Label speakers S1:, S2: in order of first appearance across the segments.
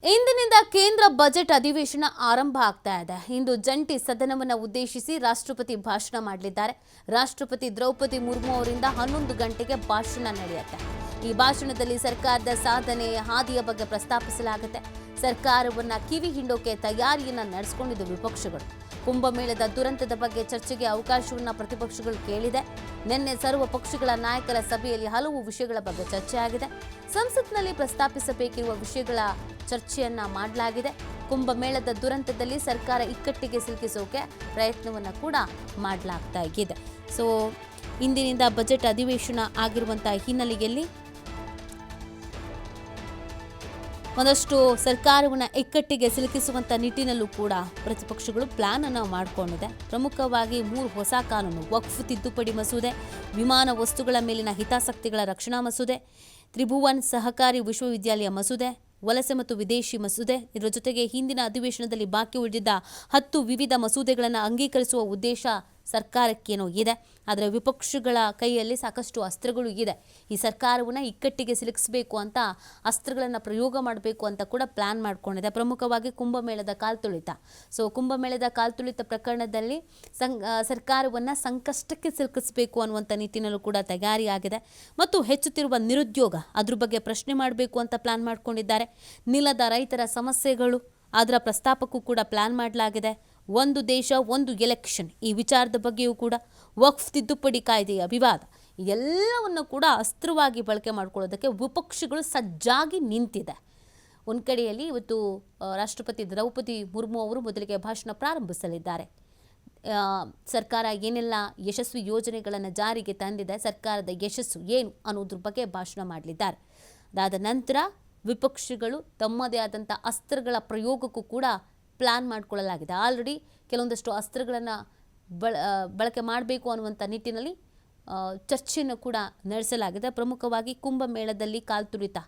S1: ಇಂದಿನಿಂದ ಕೇಂದ್ರ ಬಜೆಟ್ ಅಧಿವೇಶನ ಆರಂಭ ಆಗ್ತಾ ಇದೆ. ಇಂದು ಜಂಟಿ ಸದನವನ್ನು ಉದ್ದೇಶಿಸಿ ರಾಷ್ಟ್ರಪತಿ ಭಾಷಣ ಮಾಡಲಿದ್ದಾರೆ. ರಾಷ್ಟ್ರಪತಿ ದ್ರೌಪದಿ ಮುರ್ಮು ಅವರಿಂದ 11 ಗಂಟೆಗೆ ಭಾಷಣ ನಡೆಯುತ್ತೆ. ಈ ಭಾಷಣದಲ್ಲಿ ಸರ್ಕಾರದ ಸಾಧನೆ, ಹಾದಿಯ ಬಗ್ಗೆ ಪ್ರಸ್ತಾಪಿಸಲಾಗುತ್ತೆ. ಸರ್ಕಾರವನ್ನ ಕಿವಿ ಹಿಂಡೋಕೆ ತಯಾರಿಯನ್ನ ನಡೆಸಿಕೊಂಡಿದ್ದು ವಿಪಕ್ಷಗಳು. ಕುಂಭಮೇಳದ ದುರಂತದ ಬಗ್ಗೆ ಚರ್ಚೆಗೆ ಅವಕಾಶವನ್ನ ಪ್ರತಿಪಕ್ಷಗಳು ಕೇಳಿದೆ. ನಿನ್ನೆ ಸರ್ವ ಪಕ್ಷಗಳ ನಾಯಕರ ಸಭೆಯಲ್ಲಿ ಹಲವು ವಿಷಯಗಳ ಬಗ್ಗೆ ಚರ್ಚೆ ಆಗಿದೆ. ಸಂಸತ್ನಲ್ಲಿ ಪ್ರಸ್ತಾಪಿಸಬೇಕಿರುವ ವಿಷಯಗಳ ಚರ್ಚೆಯನ್ನ ಮಾಡಲಾಗಿದೆ. ಕುಂಭಮೇಳದ ದುರಂತದಲ್ಲಿ ಸರ್ಕಾರ ಇಕ್ಕಟ್ಟಿಗೆ ಸಿಲುಕಿಸೋಕೆ ಪ್ರಯತ್ನವನ್ನ ಕೂಡ ಮಾಡಲಾಗ್ತಾ ಇದೆ. ಸೊ ಇಂದಿನಿಂದ ಬಜೆಟ್ ಅಧಿವೇಶನ ಆಗಿರುವಂತಹ ಹಿನ್ನೆಲೆಯಲ್ಲಿ ಒಂದಷ್ಟು ಸರ್ಕಾರವನ್ನು ಇಕ್ಕಟ್ಟಿಗೆ ಸಿಲುಕಿಸುವಂಥ ನಿಟ್ಟಿನಲ್ಲೂ ಕೂಡ ಪ್ರತಿಪಕ್ಷಗಳು ಪ್ಲಾನ್ ಅನ್ನು ಮಾಡಿಕೊಂಡಿದೆ. ಪ್ರಮುಖವಾಗಿ 3 ಹೊಸ ಕಾನೂನು: ವಕ್ಫ್ ತಿದ್ದುಪಡಿ ಮಸೂದೆ, ವಿಮಾನ ವಸ್ತುಗಳ ಮೇಲಿನ ಹಿತಾಸಕ್ತಿಗಳ ರಕ್ಷಣಾ ಮಸೂದೆ, ತ್ರಿಭುವನ್ ಸಹಕಾರಿ ವಿಶ್ವವಿದ್ಯಾಲಯ ಮಸೂದೆ, ವಲಸೆ ಮತ್ತು ವಿದೇಶಿ ಮಸೂದೆ. ಇದರ ಜೊತೆಗೆ ಹಿಂದಿನ ಅಧಿವೇಶನದಲ್ಲಿ ಬಾಕಿ ಉಳಿದಿದ್ದ 10 ವಿವಿಧ ಮಸೂದೆಗಳನ್ನು ಅಂಗೀಕರಿಸುವ ಉದ್ದೇಶ ಸರ್ಕಾರಕ್ಕೇನೋ ಇದೆ. ಆದರೆ ವಿಪಕ್ಷಗಳ ಕೈಯಲ್ಲಿ ಸಾಕಷ್ಟು ಅಸ್ತ್ರಗಳು ಇದೆ. ಈ ಸರ್ಕಾರವನ್ನು ಇಕ್ಕಟ್ಟಿಗೆ ಸಿಲುಕಿಸಬೇಕು ಅಂತ ಅಸ್ತ್ರಗಳನ್ನು ಪ್ರಯೋಗ ಮಾಡಬೇಕು ಅಂತ ಕೂಡ ಪ್ಲಾನ್ ಮಾಡ್ಕೊಂಡಿದೆ. ಪ್ರಮುಖವಾಗಿ ಕುಂಭಮೇಳದ ಕಾಲ್ತುಳಿತ. ಸೊ ಕುಂಭಮೇಳದ ಕಾಲ್ತುಳಿತ ಪ್ರಕರಣದಲ್ಲಿ ಸರ್ಕಾರವನ್ನು ಸಂಕಷ್ಟಕ್ಕೆ ಸಿಲುಕಿಸಬೇಕು ಅನ್ನುವಂಥ ನಿಟ್ಟಿನಲ್ಲೂ ಕೂಡ ತಯಾರಿಯಾಗಿದೆ. ಮತ್ತು ಹೆಚ್ಚುತ್ತಿರುವ ನಿರುದ್ಯೋಗ, ಅದ್ರ ಬಗ್ಗೆ ಪ್ರಶ್ನೆ ಮಾಡಬೇಕು ಅಂತ ಪ್ಲಾನ್ ಮಾಡ್ಕೊಂಡಿದ್ದಾರೆ. ನೆಲದ ರೈತರ ಸಮಸ್ಯೆಗಳು, ಅದರ ಪ್ರಸ್ತಾಪಕ್ಕೂ ಕೂಡ ಪ್ಲಾನ್ ಮಾಡಲಾಗಿದೆ. ಒಂದು ದೇಶ ಒಂದು ಎಲೆಕ್ಷನ್, ಈ ವಿಚಾರದ ಬಗ್ಗೆಯೂ ಕೂಡ ವಕ್ಫ್ ತಿದ್ದುಪಡಿ ಕಾಯ್ದೆಯ ವಿವಾದ, ಎಲ್ಲವನ್ನು ಕೂಡ ಅಸ್ತ್ರವಾಗಿ ಬಳಕೆ ಮಾಡಿಕೊಳ್ಳೋದಕ್ಕೆ ವಿಪಕ್ಷಗಳು ಸಜ್ಜಾಗಿ ನಿಂತಿದೆ. ಒಂದು ಕಡೆಯಲ್ಲಿ ಇವತ್ತು ರಾಷ್ಟ್ರಪತಿ ದ್ರೌಪದಿ ಮುರ್ಮು ಅವರು ಮೊದಲಿಗೆ ಭಾಷಣ ಪ್ರಾರಂಭಿಸಲಿದ್ದಾರೆ. ಸರ್ಕಾರ ಏನೆಲ್ಲ ಯಶಸ್ವಿ ಯೋಜನೆಗಳನ್ನು ಜಾರಿಗೆ ತಂದಿದೆ, ಸರ್ಕಾರದ ಯಶಸ್ಸು ಏನು ಅನ್ನೋದ್ರ ಬಗ್ಗೆ ಭಾಷಣ ಮಾಡಲಿದ್ದಾರೆ. ಅದಾದ ನಂತರ ವಿಪಕ್ಷಗಳು ತಮ್ಮದೇ ಆದಂಥ ಅಸ್ತ್ರಗಳ ಪ್ರಯೋಗಕ್ಕೂ ಕೂಡ ಪ್ಲಾನ್ ಮಾಡಿಕೊಳ್ಳಲಾಗಿದೆ. ಆಲ್ರೆಡಿ ಕೆಲವೊಂದಷ್ಟು ಅಸ್ತ್ರಗಳನ್ನು ಬಳಕೆ ಮಾಡಬೇಕು ಅನ್ನುವಂಥ ನಿಟ್ಟಿನಲ್ಲಿ ಚರ್ಚೆಯನ್ನು ಕೂಡ ನಡೆಸಲಾಗಿದೆ. ಪ್ರಮುಖವಾಗಿ ಕುಂಭಮೇಳದಲ್ಲಿ ಕಾಲ್ತುಳಿತ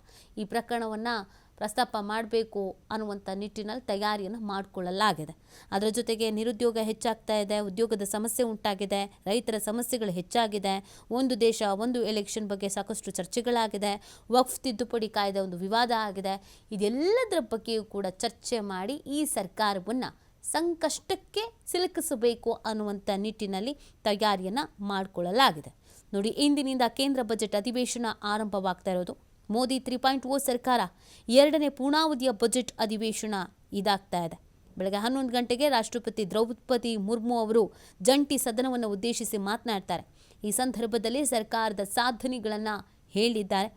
S1: ಈ ಪ್ರಕರಣವನ್ನು ಪ್ರಸ್ತಾಪ ಮಾಡಬೇಕು ಅನ್ನುವಂಥ ನಿಟ್ಟಿನಲ್ಲಿ ತಯಾರಿಯನ್ನು ಮಾಡಿಕೊಳ್ಳಲಾಗಿದೆ. ಅದರ ಜೊತೆಗೆ ನಿರುದ್ಯೋಗ ಹೆಚ್ಚಾಗ್ತಾ ಇದೆ, ಉದ್ಯೋಗದ ಸಮಸ್ಯೆ ಉಂಟಾಗಿದೆ, ರೈತರ ಸಮಸ್ಯೆಗಳು ಹೆಚ್ಚಾಗಿದೆ, ಒಂದು ದೇಶ ಒಂದು ಎಲೆಕ್ಷನ್ ಬಗ್ಗೆ ಸಾಕಷ್ಟು ಚರ್ಚೆಗಳಾಗಿದೆ, ವಕ್ಫ್ ತಿದ್ದುಪಡಿ ಕಾಯ್ದೆ ಒಂದು ವಿವಾದ ಆಗಿದೆ. ಇದೆಲ್ಲದರ ಬಗ್ಗೆಯೂ ಕೂಡ ಚರ್ಚೆ ಮಾಡಿ ಈ ಸರ್ಕಾರವನ್ನು ಸಂಕಷ್ಟಕ್ಕೆ ಸಿಲುಕಿಸಬೇಕು ಅನ್ನುವಂಥ ನಿಟ್ಟಿನಲ್ಲಿ ತಯಾರಿಯನ್ನು ಮಾಡಿಕೊಳ್ಳಲಾಗಿದೆ. ನೋಡಿ, ಇಂದಿನಿಂದ ಕೇಂದ್ರ ಬಜೆಟ್ ಅಧಿವೇಶನ ಆರಂಭವಾಗ್ತಾ ಇರೋದು. ಮೋದಿ 3.0 ಸರ್ಕಾರ 2ನೇ ಪೂರ್ಣಾವಧಿಯ ಬಜೆಟ್ ಅಧಿವೇಶನ ಇದಾಗ್ತಾ ಇದೆ. ಬೆಳಗ್ಗೆ 11 ಗಂಟೆಗೆ ರಾಷ್ಟ್ರಪತಿ ದ್ರೌಪದಿ ಮುರ್ಮು ಅವರು ಜಂಟಿ ಸದನವನ್ನು ಉದ್ದೇಶಿಸಿ ಮಾತನಾಡ್ತಾರೆ. ಈ ಸಂದರ್ಭದಲ್ಲಿ ಸರ್ಕಾರದ ಸಾಧನೆಗಳನ್ನು ಹೇಳಿದ್ದಾರೆ.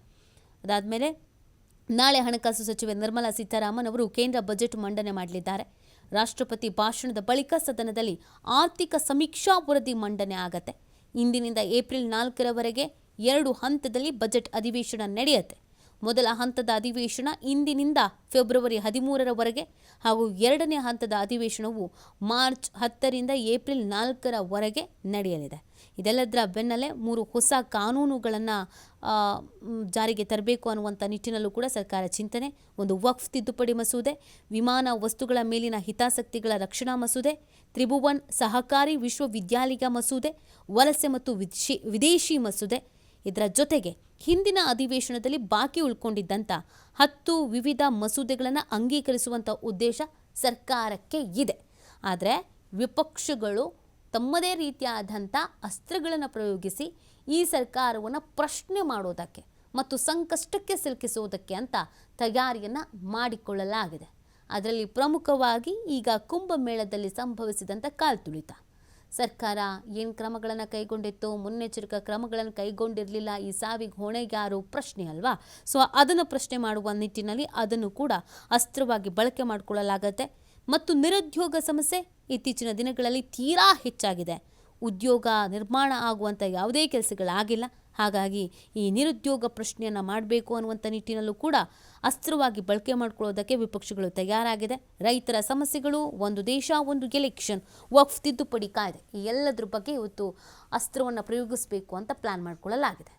S1: ಅದಾದಮೇಲೆ ನಾಳೆ ಹಣಕಾಸು ಸಚಿವೆ ನಿರ್ಮಲಾ ಸೀತಾರಾಮನ್ ಅವರು ಕೇಂದ್ರ ಬಜೆಟ್ ಮಂಡನೆ ಮಾಡಲಿದ್ದಾರೆ. ರಾಷ್ಟ್ರಪತಿ ಭಾಷಣದ ಬಳಿಕ ಸದನದಲ್ಲಿ ಆರ್ಥಿಕ ಸಮೀಕ್ಷಾ ವರದಿ ಮಂಡನೆ ಆಗತ್ತೆ. ಇಂದಿನಿಂದ ಏಪ್ರಿಲ್ 4ರವರೆಗೆ 2 ಹಂತದಲ್ಲಿ ಬಜೆಟ್ ಅಧಿವೇಶನ ನಡೆಯುತ್ತೆ. ಮೊದಲ ಹಂತದ ಅಧಿವೇಶನ ಇಂದಿನಿಂದ ಫೆಬ್ರವರಿ 13ರವರೆಗೆ ಹಾಗೂ 2ನೇ ಹಂತದ ಅಧಿವೇಶನವು ಮಾರ್ಚ್ 10ರಿಂದ ಏಪ್ರಿಲ್ 4ರವರೆಗೆ ನಡೆಯಲಿದೆ. ಇದೆಲ್ಲದರ ಬೆನ್ನಲ್ಲೇ 3 ಹೊಸ ಕಾನೂನುಗಳನ್ನು ಜಾರಿಗೆ ತರಬೇಕು ಅನ್ನುವಂಥ ನಿಟ್ಟಿನಲ್ಲೂ ಕೂಡ ಸರ್ಕಾರ ಚಿಂತನೆ. ಒಂದು ವಕ್ಫ್ ತಿದ್ದುಪಡಿ ಮಸೂದೆ, ವಿಮಾನ ವಸ್ತುಗಳ ಮೇಲಿನ ಹಿತಾಸಕ್ತಿಗಳ ರಕ್ಷಣಾ ಮಸೂದೆ, ತ್ರಿಭುವನ್ ಸಹಕಾರಿ ವಿಶ್ವವಿದ್ಯಾಲಯ ಮಸೂದೆ, ವಲಸೆ ಮತ್ತು ವಿದೇಶಿ ಮಸೂದೆ. ಇದರ ಜೊತೆಗೆ ಹಿಂದಿನ ಅಧಿವೇಶನದಲ್ಲಿ ಬಾಕಿ ಉಳ್ಕೊಂಡಿದ್ದಂಥ 10 ವಿವಿಧ ಮಸೂದೆಗಳನ್ನು ಅಂಗೀಕರಿಸುವಂಥ ಉದ್ದೇಶ ಸರ್ಕಾರಕ್ಕೆ ಇದೆ. ಆದರೆ ವಿಪಕ್ಷಗಳು ತಮ್ಮದೇ ರೀತಿಯಾದಂಥ ಅಸ್ತ್ರಗಳನ್ನು ಪ್ರಯೋಗಿಸಿ ಈ ಸರ್ಕಾರವನ್ನು ಪ್ರಶ್ನೆ ಮಾಡೋದಕ್ಕೆ ಮತ್ತು ಸಂಕಷ್ಟಕ್ಕೆ ಸಿಲುಕಿಸುವುದಕ್ಕೆ ಅಂತ ತಯಾರಿಯನ್ನು ಮಾಡಿಕೊಳ್ಳಲಾಗಿದೆ. ಅದರಲ್ಲಿ ಪ್ರಮುಖವಾಗಿ ಈಗ ಕುಂಭಮೇಳದಲ್ಲಿ ಸಂಭವಿಸಿದಂಥ ಕಾಲ್ತುಳಿತ. ಸರ್ಕಾರ ಏನು ಕ್ರಮಗಳನ್ನು ಕೈಗೊಂಡಿತ್ತು, ಮುನ್ನೆಚ್ಚರಿಕಾ ಕ್ರಮಗಳನ್ನು ಕೈಗೊಂಡಿರಲಿಲ್ಲ, ಈ ಸಾವಿಗೆ ಹೊಣೆ ಯಾರು ಪ್ರಶ್ನೆ ಅಲ್ವಾ? ಸೊ ಅದನ್ನು ಪ್ರಶ್ನೆ ಮಾಡುವ ನಿಟ್ಟಿನಲ್ಲಿ ಅದನ್ನು ಕೂಡ ಅಸ್ತ್ರವಾಗಿ ಬಳಕೆ ಮಾಡಿಕೊಳ್ಳಲಾಗತ್ತೆ. ಮತ್ತು ನಿರುದ್ಯೋಗ ಸಮಸ್ಯೆ ಇತ್ತೀಚಿನ ದಿನಗಳಲ್ಲಿ ತೀರಾ ಹೆಚ್ಚಾಗಿದೆ. ಉದ್ಯೋಗ ನಿರ್ಮಾಣ ಆಗುವಂಥ ಯಾವುದೇ ಕೆಲಸಗಳಾಗಿಲ್ಲ. ಹಾಗಾಗಿ ಈ ನಿರುದ್ಯೋಗ ಪ್ರಶ್ನೆಯನ್ನು ಮಾಡಬೇಕು ಅನ್ನುವಂಥ ನಿಟ್ಟಿನಲ್ಲೂ ಕೂಡ ಅಸ್ತ್ರವಾಗಿ ಬಳಕೆ ಮಾಡಿಕೊಳ್ಳೋದಕ್ಕೆ ವಿಪಕ್ಷಗಳು ತಯಾರಾಗಿದೆ. ರೈತರ ಸಮಸ್ಯೆಗಳು, ಒಂದು ದೇಶ ಒಂದು ಎಲೆಕ್ಷನ್, ವಕ್ಫ್ ತಿದ್ದುಪಡಿ ಕಾಯ್ದೆ, ಈ ಎಲ್ಲದರ ಬಗ್ಗೆ ಇವತ್ತು ಅಸ್ತ್ರವನ್ನು ಪ್ರಯೋಗಿಸಬೇಕು ಅಂತ ಪ್ಲಾನ್ ಮಾಡಿಕೊಳ್ಳಲಾಗಿದೆ.